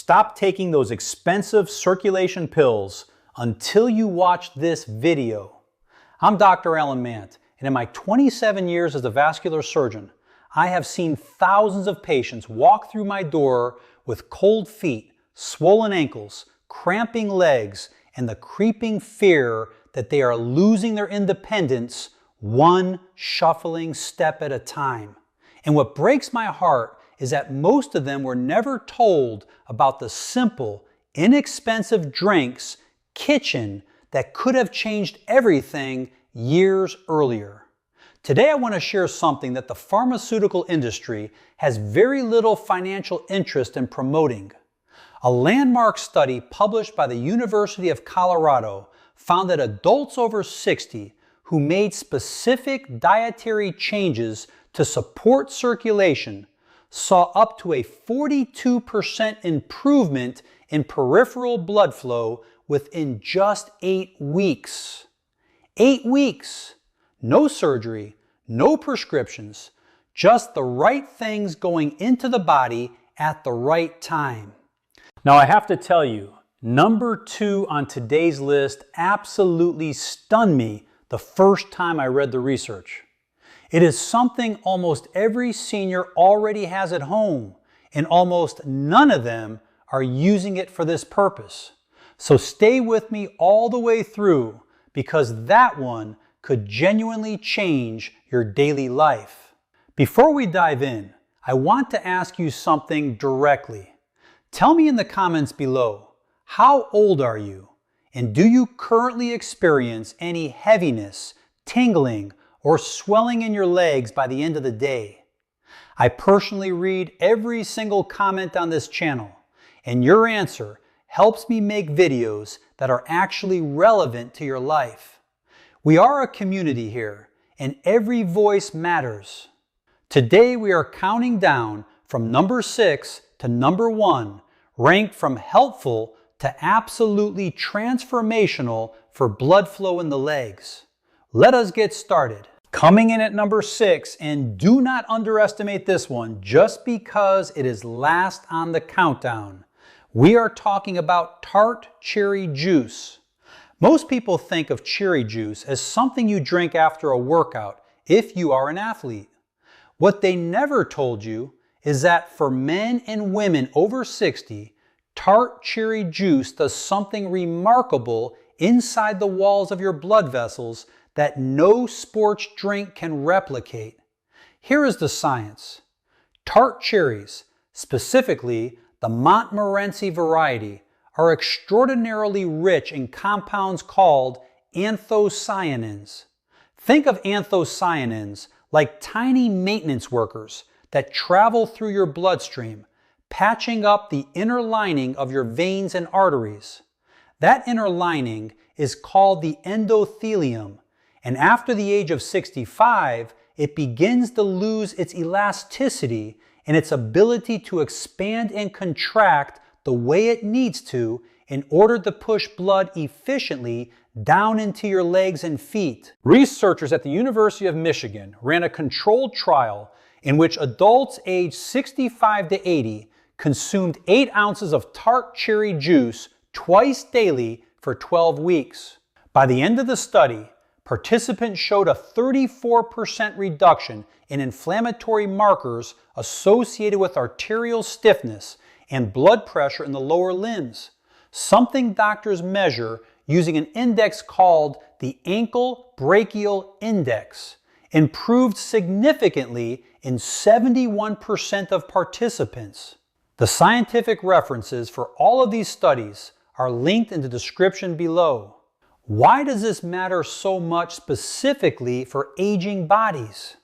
stop taking those expensive circulation pills until you watch this video. I'm Dr. Alan Mant, and in my 27 years as a vascular surgeon, I have seen thousands of patients walk through my door with cold feet, swollen ankles, cramping legs, and the creeping fear that they are losing their independence one shuffling step at a time. And what breaks my heart is that most of them were never told about the simple, inexpensive drinks, kitchen, that could have changed everything years earlier. Today I want to share something that the pharmaceutical industry has very little financial interest in promoting. A landmark study published by the University of Colorado found that adults over 60 who made specific dietary changes to support circulation saw up to a 42% improvement in peripheral blood flow within just 8 weeks. 8 weeks! No surgery, no prescriptions, just the right things going into the body at the right time. Now I have to tell you, number 2 on today's list absolutely stunned me the first time I read the research. It is something almost every senior already has at home, and almost none of them are using it for this purpose. So stay with me all the way through, because that one could genuinely change your daily life. Before we dive in, I want to ask you something directly. Tell me in the comments below, how old are you? And do you currently experience any heaviness, tingling, or swelling in your legs by the end of the day? I personally read every single comment on this channel, and your answer helps me make videos that are actually relevant to your life. We are a community here, and every voice matters. Today we are counting down from number 6 to number 1, ranked from helpful to absolutely transformational for blood flow in the legs. Let us get started. Coming in at number 6, and do not underestimate this one just because it is last on the countdown. We are talking about Tart cherry juice. Most people think of cherry juice as something you drink after a workout if you are an athlete. What they never told you is that for men and women over 60, Tart cherry juice does something remarkable inside the walls of your blood vessels that no sports drink can replicate. Here is the science. Tart cherries, specifically the Montmorency variety, are extraordinarily rich in compounds called anthocyanins. Think of anthocyanins like tiny maintenance workers that travel through your bloodstream, patching up the inner lining of your veins and arteries. That inner lining is called the endothelium, and after the age of 65, it begins to lose its elasticity and its ability to expand and contract the way it needs to in order to push blood efficiently down into your legs and feet. Researchers at the University of Michigan ran a controlled trial in which adults aged 65 to 80 consumed 8 ounces of Tart cherry juice twice daily for 12 weeks. By the end of the study, participants showed a 34% reduction in inflammatory markers associated with arterial stiffness and blood pressure in the lower limbs, something doctors measure using an index called the ankle brachial index, improved significantly in 71% of participants. The scientific references for all of these studies are linked in the description below. Why does this matter so much specifically for aging bodies?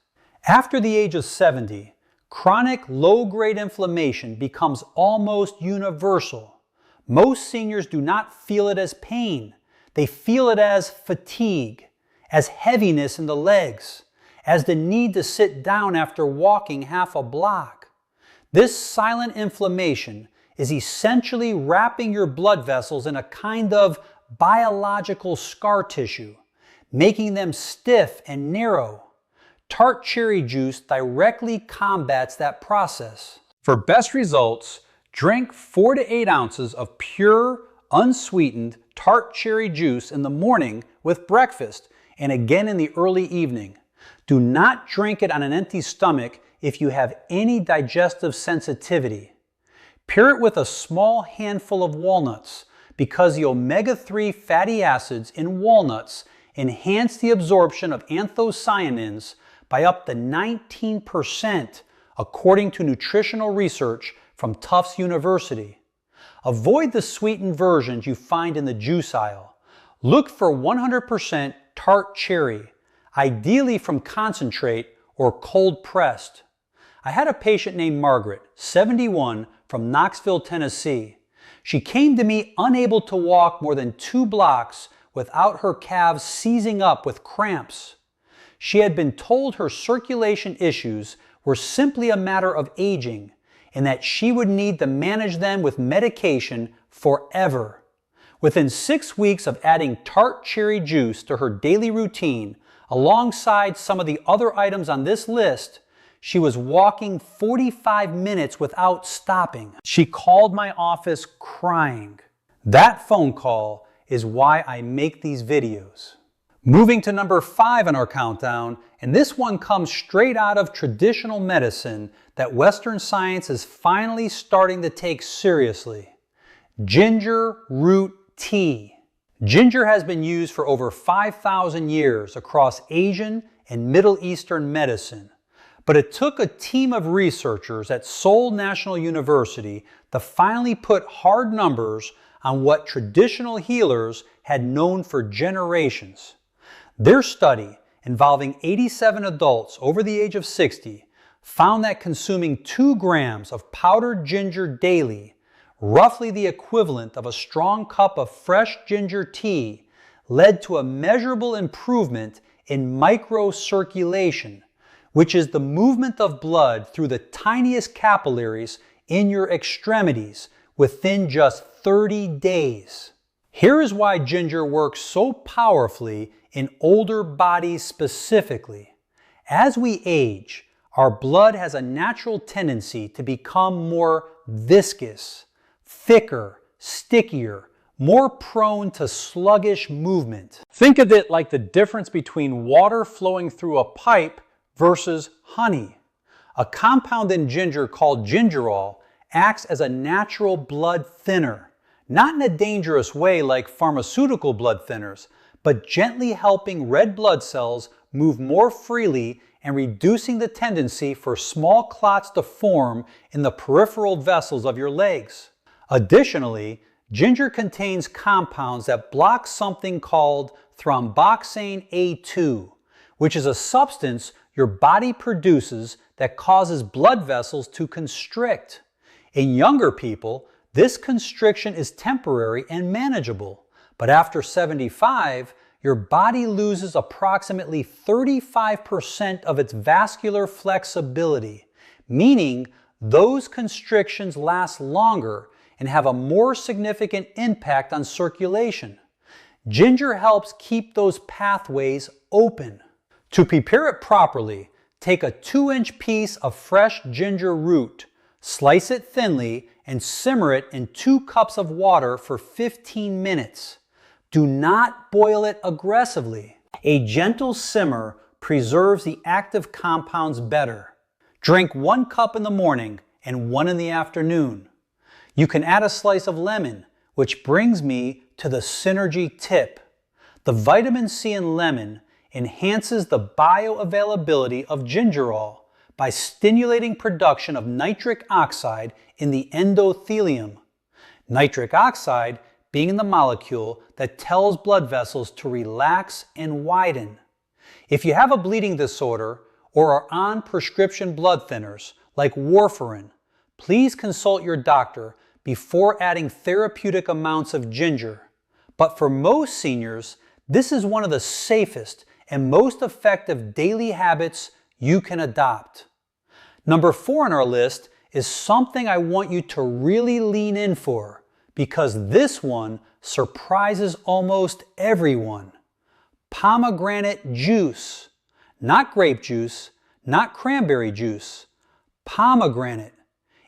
After the age of 70, chronic low-grade inflammation becomes almost universal. Most seniors do not feel it as pain. They feel it as fatigue, as heaviness in the legs, as the need to sit down after walking half a block. This silent inflammation is essentially wrapping your blood vessels in a kind of biological scar tissue, making them stiff and narrow. Tart cherry juice directly combats that process. For best results, Drink 4 to 8 ounces of pure, unsweetened tart cherry juice in the morning with breakfast and again in the early evening. Do not drink it on an empty stomach if you have any digestive sensitivity. Pair it with a small handful of walnuts because the omega-3 fatty acids in walnuts enhance the absorption of anthocyanins by up to 19%, according to nutritional research from Tufts University. Avoid the sweetened versions you find in the juice aisle. Look for 100% tart cherry, ideally from concentrate or cold pressed. I had a patient named Margaret, 71, from Knoxville, Tennessee. She came to me unable to walk more than 2 blocks without her calves seizing up with cramps. She had been told her circulation issues were simply a matter of aging and that she would need to manage them with medication forever. Within 6 weeks of adding tart cherry juice to her daily routine, alongside some of the other items on this list, she was walking 45 minutes without stopping. She called my office crying. That phone call is why I make these videos. Moving to number 5 on our countdown, and this one comes straight out of traditional medicine that Western science is finally starting to take seriously. Ginger root tea. Ginger has been used for over 5,000 years across Asian and Middle Eastern medicine. But it took a team of researchers at Seoul National University to finally put hard numbers on what traditional healers had known for generations. Their study, involving 87 adults over the age of 60, found that consuming 2 grams of powdered ginger daily, roughly the equivalent of a strong cup of fresh ginger tea, led to a measurable improvement in microcirculation, which is the movement of blood through the tiniest capillaries in your extremities within just 30 days. Here is why ginger works so powerfully in older bodies specifically. As we age, our blood has a natural tendency to become more viscous, thicker, stickier, more prone to sluggish movement. Think of it like the difference between water flowing through a pipe versus honey. A compound in ginger called gingerol acts as a natural blood thinner, not in a dangerous way like pharmaceutical blood thinners, but gently helping red blood cells move more freely and reducing the tendency for small clots to form in the peripheral vessels of your legs. Additionally, ginger contains compounds that block something called thromboxane A2, which is a substance your body produces that causes blood vessels to constrict. In younger people, this constriction is temporary and manageable, but after 75, your body loses approximately 35% of its vascular flexibility, meaning those constrictions last longer and have a more significant impact on circulation. Ginger helps keep those pathways open. To prepare it properly, take a 2-inch piece of fresh ginger root, slice it thinly, and simmer it in 2 cups of water for 15 minutes. Do not boil it aggressively. A gentle simmer preserves the active compounds better. Drink 1 cup in the morning and 1 in the afternoon. You can add a slice of lemon, which brings me to the synergy tip. The vitamin C in lemon enhances the bioavailability of gingerol by stimulating production of nitric oxide in the endothelium. Nitric oxide being the molecule that tells blood vessels to relax and widen. If you have a bleeding disorder or are on prescription blood thinners like warfarin, please consult your doctor before adding therapeutic amounts of ginger. But for most seniors, this is one of the safest and most effective daily habits you can adopt. Number 4 on our list is something I want you to really lean in for, because this one surprises almost everyone. Pomegranate juice. Not grape juice, not cranberry juice. Pomegranate.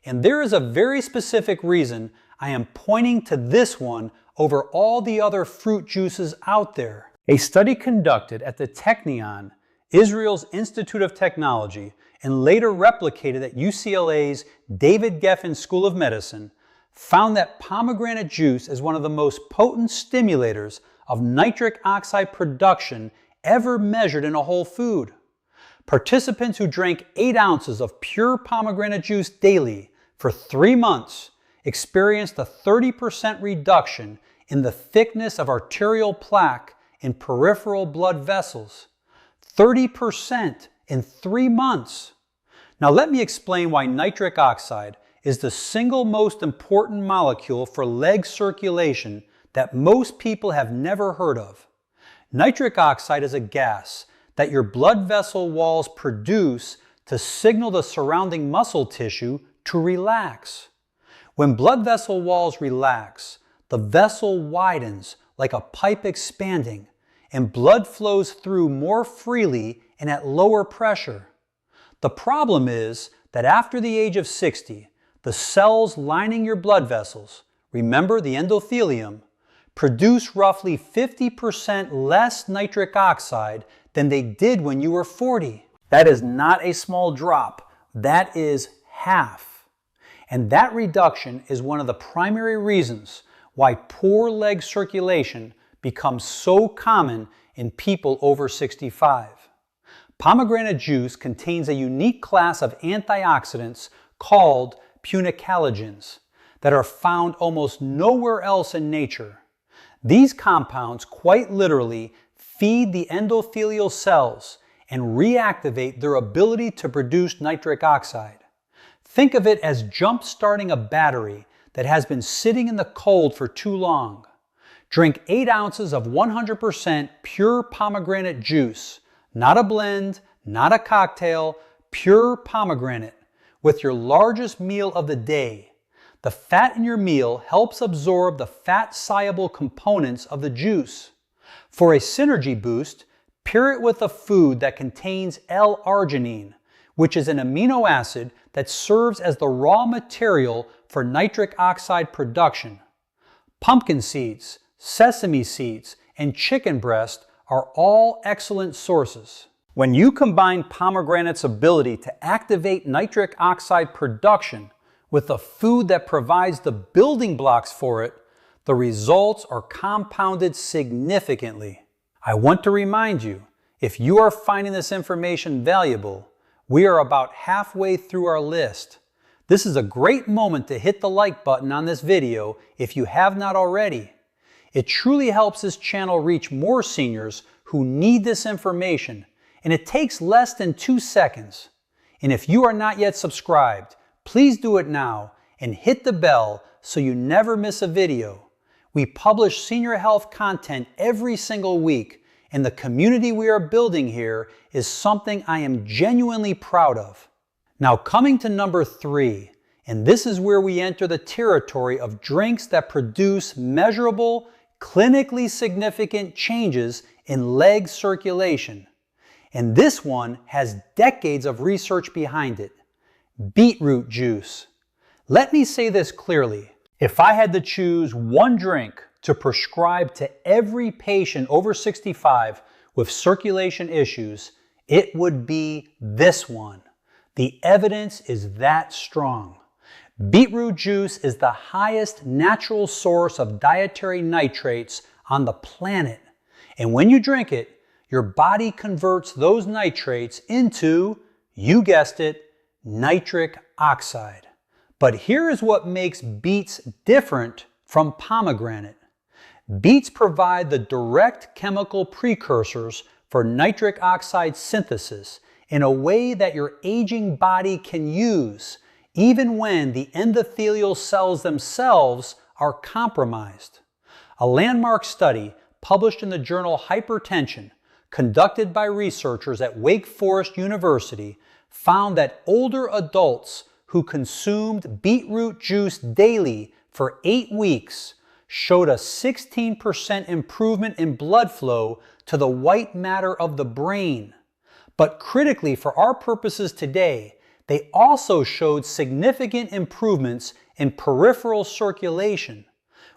And there is a very specific reason I am pointing to this one over all the other fruit juices out there. A study conducted at the Technion, Israel's Institute of Technology, and later replicated at UCLA's David Geffen School of Medicine, found that pomegranate juice is one of the most potent stimulators of nitric oxide production ever measured in a whole food. Participants who drank 8 ounces of pure pomegranate juice daily for 3 months experienced a 30% reduction in the thickness of arterial plaque in peripheral blood vessels. 30% in 3 months. Now let me explain why nitric oxide is the single most important molecule for leg circulation that most people have never heard of. Nitric oxide is a gas that your blood vessel walls produce to signal the surrounding muscle tissue to relax. When blood vessel walls relax, the vessel widens like a pipe expanding, and blood flows through more freely and at lower pressure. The problem is that after the age of 60, the cells lining your blood vessels, remember the endothelium, produce roughly 50% less nitric oxide than they did when you were 40. That is not a small drop. That is half. And that reduction is one of the primary reasons why poor leg circulation becomes so common in people over 65. Pomegranate juice contains a unique class of antioxidants called punicalagins that are found almost nowhere else in nature. These compounds quite literally feed the endothelial cells and reactivate their ability to produce nitric oxide. Think of it as jump-starting a battery that has been sitting in the cold for too long. Drink 8 ounces of 100% pure pomegranate juice, not a blend, not a cocktail, pure pomegranate, with your largest meal of the day. The fat in your meal helps absorb the fat-soluble components of the juice. For a synergy boost, pair it with a food that contains L-arginine, which is an amino acid that serves as the raw material for nitric oxide production. Pumpkin seeds, sesame seeds, and chicken breast are all excellent sources. When you combine pomegranate's ability to activate nitric oxide production with a food that provides the building blocks for it, the results are compounded significantly. I want to remind you, if you are finding this information valuable, we are about halfway through our list. This is a great moment to hit the like button on this video if you have not already. It truly helps this channel reach more seniors who need this information, and it takes less than 2 seconds. And if you are not yet subscribed, please do it now and hit the bell so you never miss a video. We publish senior health content every single week, and the community we are building here is something I am genuinely proud of. Now coming to number 3, and this is where we enter the territory of drinks that produce measurable, clinically significant changes in leg circulation. And this one has decades of research behind it. Beetroot juice. Let me say this clearly. If I had to choose one drink to prescribe to every patient over 65 with circulation issues, it would be this one. The evidence is that strong. Beetroot juice is the highest natural source of dietary nitrates on the planet. And when you drink it, your body converts those nitrates into, you guessed it, nitric oxide. But here is what makes beets different from pomegranate. Beets provide the direct chemical precursors for nitric oxide synthesis in a way that your aging body can use, even when the endothelial cells themselves are compromised. A landmark study published in the journal Hypertension, conducted by researchers at Wake Forest University, found that older adults who consumed beetroot juice daily for 8 weeks showed a 16% improvement in blood flow to the white matter of the brain. But critically for our purposes today, they also showed significant improvements in peripheral circulation,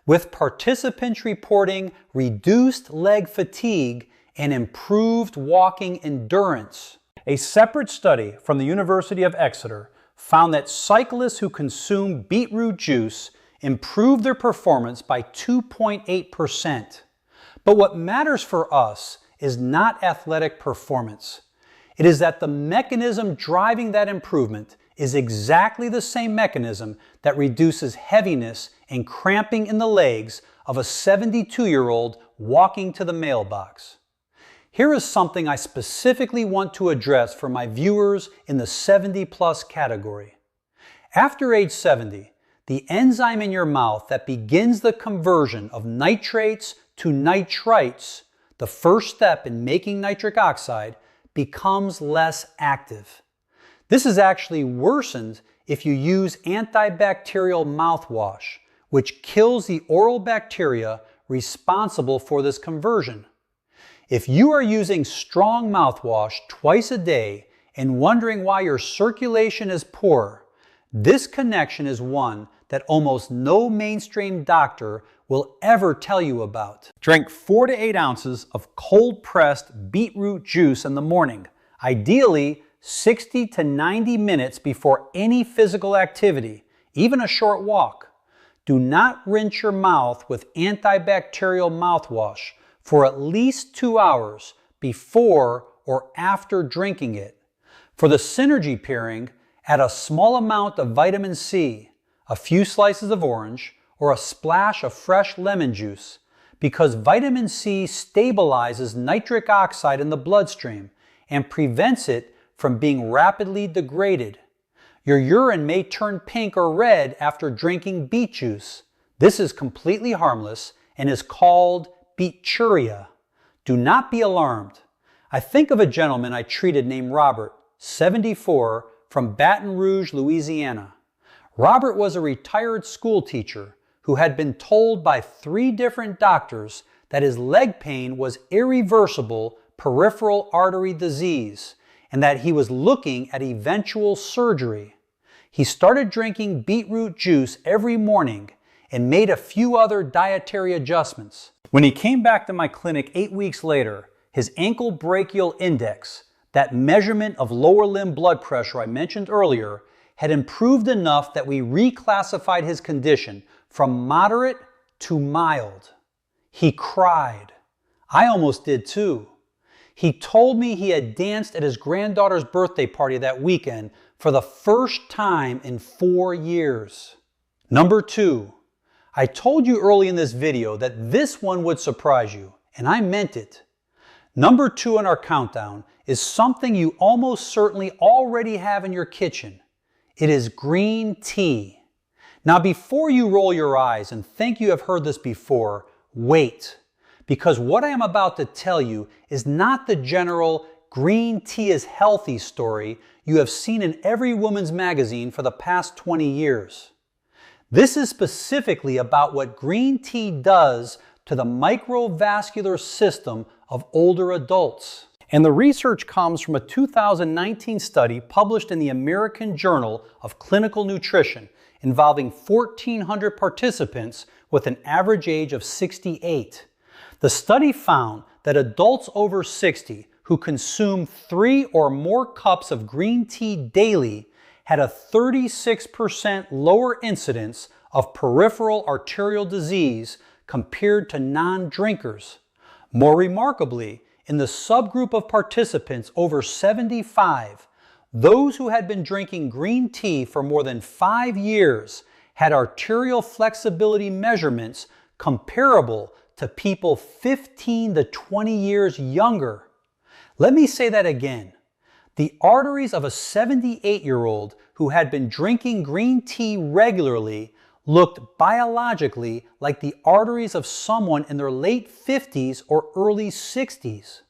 with participants reporting reduced leg fatigue and improved walking endurance. A separate study from the University of Exeter found that cyclists who consume beetroot juice improved their performance by 2.8%. But what matters for us is not athletic performance. It is that the mechanism driving that improvement is exactly the same mechanism that reduces heaviness and cramping in the legs of a 72-year-old walking to the mailbox. Here is something I specifically want to address for my viewers in the 70+ category. After age 70, the enzyme in your mouth that begins the conversion of nitrates to nitrites, the first step in making nitric oxide, becomes less active. This is actually worsened if you use antibacterial mouthwash, which kills the oral bacteria responsible for this conversion. If you are using strong mouthwash twice a day and wondering why your circulation is poor, this connection is one that almost no mainstream doctor will ever tell you about. Drink 4 to 8 ounces of cold-pressed beetroot juice in the morning, ideally 60 to 90 minutes before any physical activity, even a short walk. Do not rinse your mouth with antibacterial mouthwash for at least 2 hours before or after drinking it. For the synergy pairing, add a small amount of vitamin C, a few slices of orange, or a splash of fresh lemon juice, because vitamin C stabilizes nitric oxide in the bloodstream and prevents it from being rapidly degraded. Your urine may turn pink or red after drinking beet juice. This is completely harmless and is called beeturia. Do not be alarmed. I think of a gentleman I treated named Robert, 74, from Baton Rouge, Louisiana. Robert was a retired school teacher who had been told by 3 different doctors that his leg pain was irreversible peripheral artery disease and that he was looking at eventual surgery. He started drinking beetroot juice every morning and made a few other dietary adjustments. When he came back to my clinic 8 weeks later, his ankle brachial index, that measurement of lower limb blood pressure I mentioned earlier, had improved enough that we reclassified his condition from moderate to mild. He cried. I almost did too. He told me he had danced at his granddaughter's birthday party that weekend for the first time in 4 years. Number 2, I told you early in this video that this one would surprise you, and I meant it. Number 2 on our countdown is something you almost certainly already have in your kitchen. It is green tea. Now, before you roll your eyes and think you have heard this before, wait, because what I am about to tell you is not the general green tea is healthy story you have seen in every woman's magazine for the past 20 years. This is specifically about what green tea does to the microvascular system of older adults. And the research comes from a 2019 study published in the American Journal of Clinical Nutrition involving 1,400 participants with an average age of 68. The study found that adults over 60 who consume 3 or more cups of green tea daily had a 36% lower incidence of peripheral arterial disease compared to non-drinkers. More remarkably, in the subgroup of participants over 75, those who had been drinking green tea for more than 5 years had arterial flexibility measurements comparable to people 15 to 20 years younger. Let me say that again. The arteries of a 78-year-old who had been drinking green tea regularly looked biologically like the arteries of someone in their late 50s or early 60s.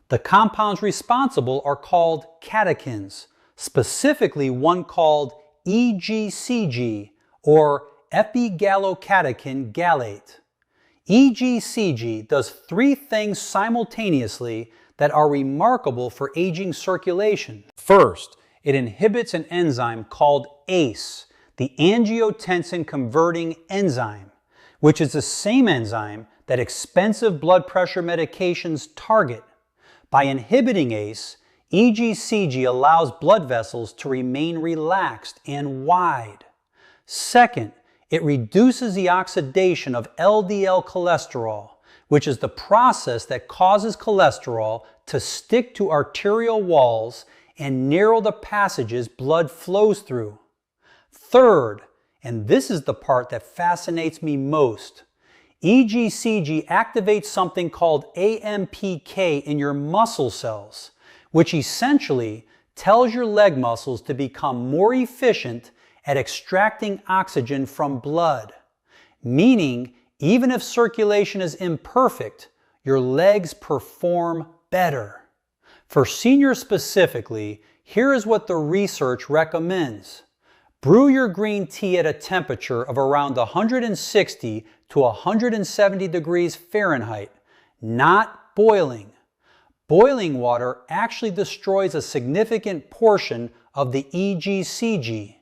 The compounds responsible are called catechins, specifically one called EGCG or epigallocatechin gallate. EGCG does 3 things simultaneously that are remarkable for aging circulation. First, it inhibits an enzyme called ACE, the angiotensin converting enzyme, which is the same enzyme that expensive blood pressure medications target. By inhibiting ACE, EGCG allows blood vessels to remain relaxed and wide. Second, it reduces the oxidation of LDL cholesterol, which is the process that causes cholesterol to stick to arterial walls and narrow the passages blood flows through. Third, and this is the part that fascinates me most, EGCG activates something called AMPK in your muscle cells, which essentially tells your leg muscles to become more efficient at extracting oxygen from blood, meaning even if circulation is imperfect, your legs perform better. For seniors specifically, here is what the research recommends. Brew your green tea at a temperature of around 160 to 170 degrees Fahrenheit, not boiling. Boiling water actually destroys a significant portion of the EGCG.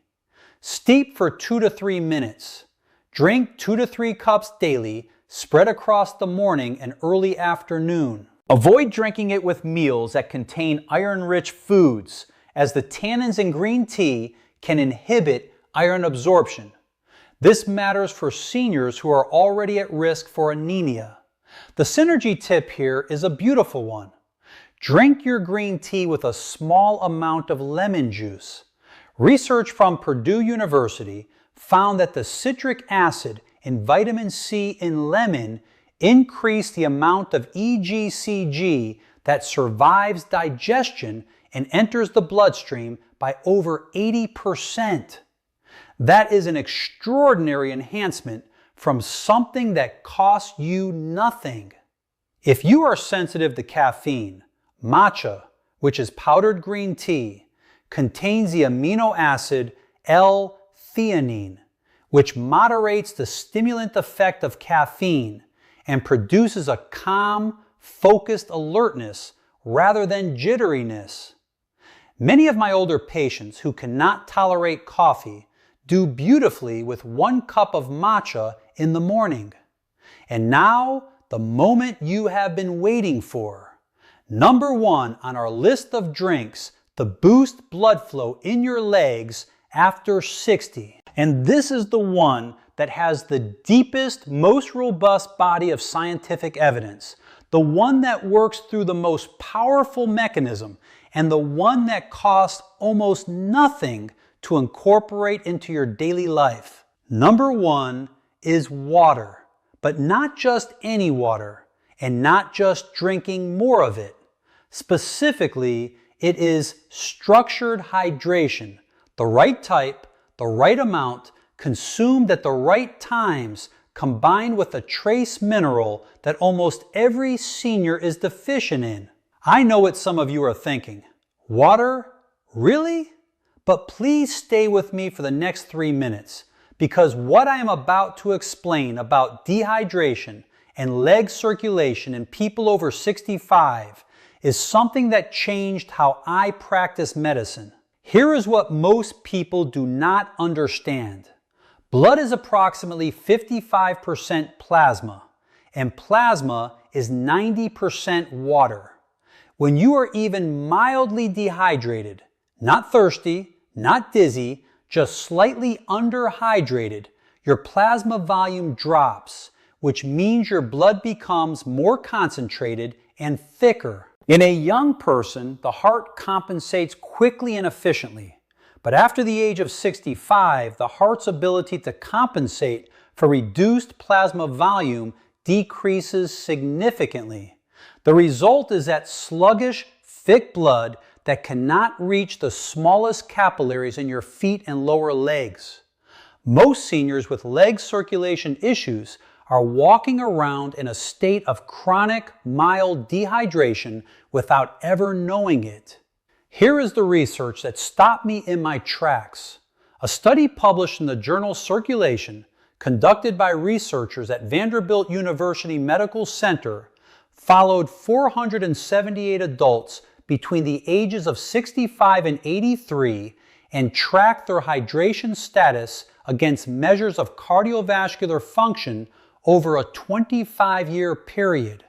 Steep for 2 to 3 minutes. Drink 2 to 3 cups daily, spread across the morning and early afternoon. Avoid drinking it with meals that contain iron-rich foods, as the tannins in green tea can inhibit iron absorption. This matters for seniors who are already at risk for anemia. The synergy tip here is a beautiful one. Drink your green tea with a small amount of lemon juice. Research from Purdue University found that the citric acid and vitamin C in lemon increase the amount of EGCG that survives digestion and enters the bloodstream by over 80%. That is an extraordinary enhancement from something that costs you nothing. If you are sensitive to caffeine, matcha, which is powdered green tea, contains the amino acid L-theanine, which moderates the stimulant effect of caffeine and produces a calm, focused alertness rather than jitteriness. Many of my older patients who cannot tolerate coffee do beautifully with 1 cup of matcha in the morning. And now, the moment you have been waiting for. Number 1 on our list of drinks to boost blood flow in your legs after 60. And this is the one that has the deepest, most robust body of scientific evidence. The one that works through the most powerful mechanism, and the one that costs almost nothing to incorporate into your daily life. Number 1 is water, but not just any water, and not just drinking more of it. Specifically, it is structured hydration, the right type, the right amount, consumed at the right times, combined with a trace mineral that almost every senior is deficient in. I know what some of you are thinking. Water? Really? But please stay with me for the next 3 minutes, because what I am about to explain about dehydration and leg circulation in people over 65 is something that changed how I practice medicine. Here is what most people do not understand. Blood is approximately 55% plasma, and plasma is 90% water. When you are even mildly dehydrated, not thirsty, not dizzy, just slightly underhydrated, your plasma volume drops, which means your blood becomes more concentrated and thicker. In a young person, the heart compensates quickly and efficiently. But after the age of 65, the heart's ability to compensate for reduced plasma volume decreases significantly. The result is that sluggish, thick blood that cannot reach the smallest capillaries in your feet and lower legs. Most seniors with leg circulation issues are walking around in a state of chronic, mild dehydration without ever knowing it. Here is the research that stopped me in my tracks. A study published in the journal Circulation, conducted by researchers at Vanderbilt University Medical Center, followed 478 adults between the ages of 65 and 83 and tracked their hydration status against measures of cardiovascular function over a 25-year period.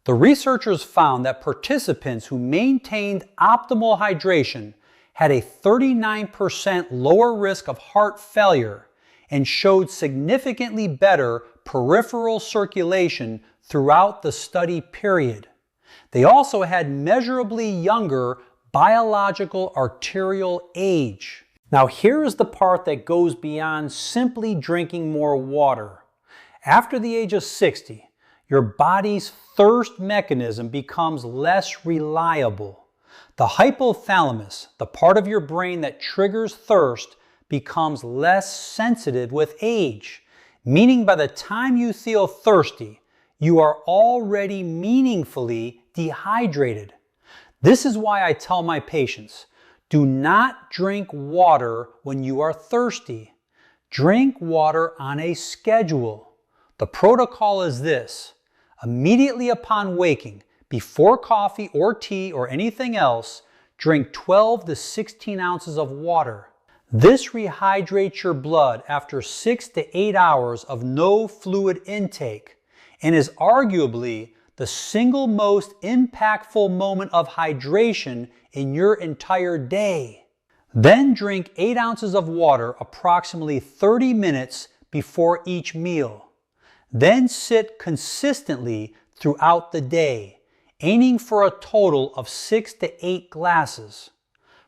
The researchers found that participants who maintained optimal hydration had a 39% lower risk of heart failure and showed significantly better peripheral circulation throughout the study period. They also had measurably younger biological arterial age. Now here is the part that goes beyond simply drinking more water. After the age of 60, your body's thirst mechanism becomes less reliable. The hypothalamus, the part of your brain that triggers thirst, becomes less sensitive with age, meaning by the time you feel thirsty, you are already meaningfully dehydrated. This is why I tell my patients, do not drink water when you are thirsty. Drink water on a schedule. The protocol is this: immediately upon waking, before coffee or tea or anything else, drink 12 to 16 ounces of water. This rehydrates your blood after 6 to 8 hours of no fluid intake and is arguably the single most impactful moment of hydration in your entire day. Then drink 8 ounces of water approximately 30 minutes before each meal. Then sit consistently throughout the day, aiming for a total of 6 to 8 glasses.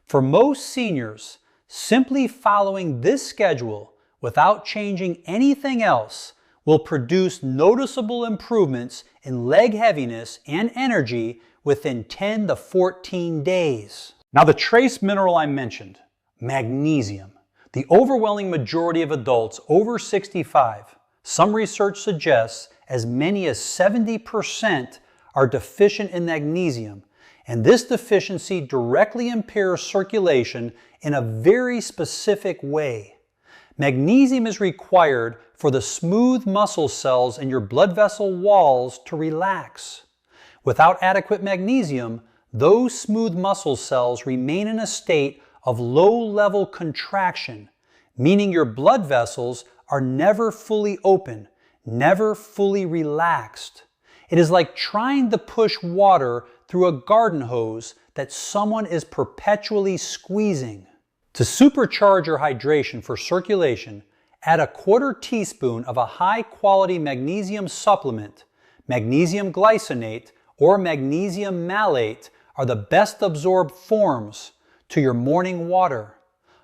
For most seniors, simply following this schedule without changing anything else will produce noticeable improvements in leg heaviness and energy within 10 to 14 days. Now the trace mineral I mentioned, magnesium. The overwhelming majority of adults over 65, some research suggests as many as 70% are deficient in magnesium, and this deficiency directly impairs circulation in a very specific way. Magnesium is required for the smooth muscle cells in your blood vessel walls to relax. Without adequate magnesium, those smooth muscle cells remain in a state of low-level contraction, meaning your blood vessels are never fully open, never fully relaxed. It is like trying to push water through a garden hose that someone is perpetually squeezing. To supercharge your hydration for circulation, add a 1/4 teaspoon of a high-quality magnesium supplement. Magnesium glycinate or magnesium malate are the best absorbed forms to your morning water.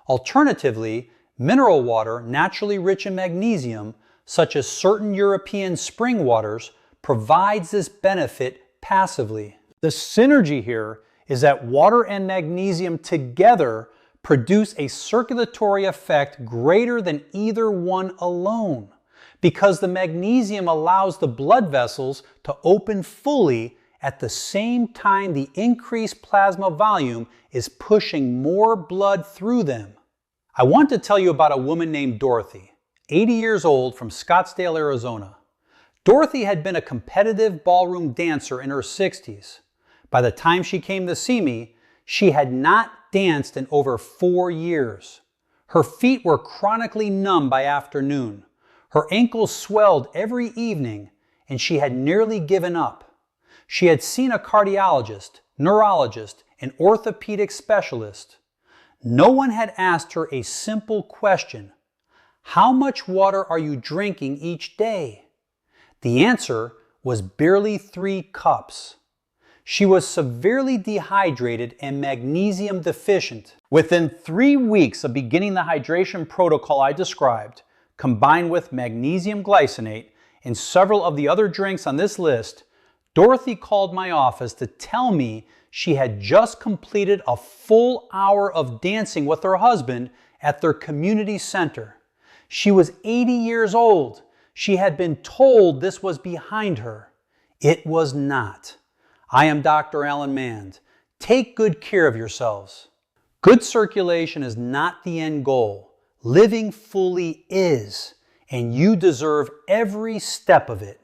Alternatively, mineral water naturally rich in magnesium, such as certain European spring waters, provides this benefit passively. The synergy here is that water and magnesium together produce a circulatory effect greater than either one alone, because the magnesium allows the blood vessels to open fully at the same time the increased plasma volume is pushing more blood through them. I want to tell you about a woman named Dorothy, 80 years old, from Scottsdale, Arizona. Dorothy had been a competitive ballroom dancer in her 60s. By the time she came to see me, she had not danced in over 4 years. Her feet were chronically numb by afternoon. Her ankles swelled every evening, and she had nearly given up. She had seen a cardiologist, neurologist, and orthopedic specialist. No one had asked her a simple question: how much water are you drinking each day? The answer was barely 3 cups. She was severely dehydrated and magnesium deficient. Within 3 weeks of beginning the hydration protocol I described, combined with magnesium glycinate and several of the other drinks on this list, Dorothy called my office to tell me she had just completed a full hour of dancing with her husband at their community center. She was 80 years old. She had been told this was behind her. It was not. I am Dr. Alan Mand. Take good care of yourselves. Good circulation is not the end goal. Living fully is, and you deserve every step of it.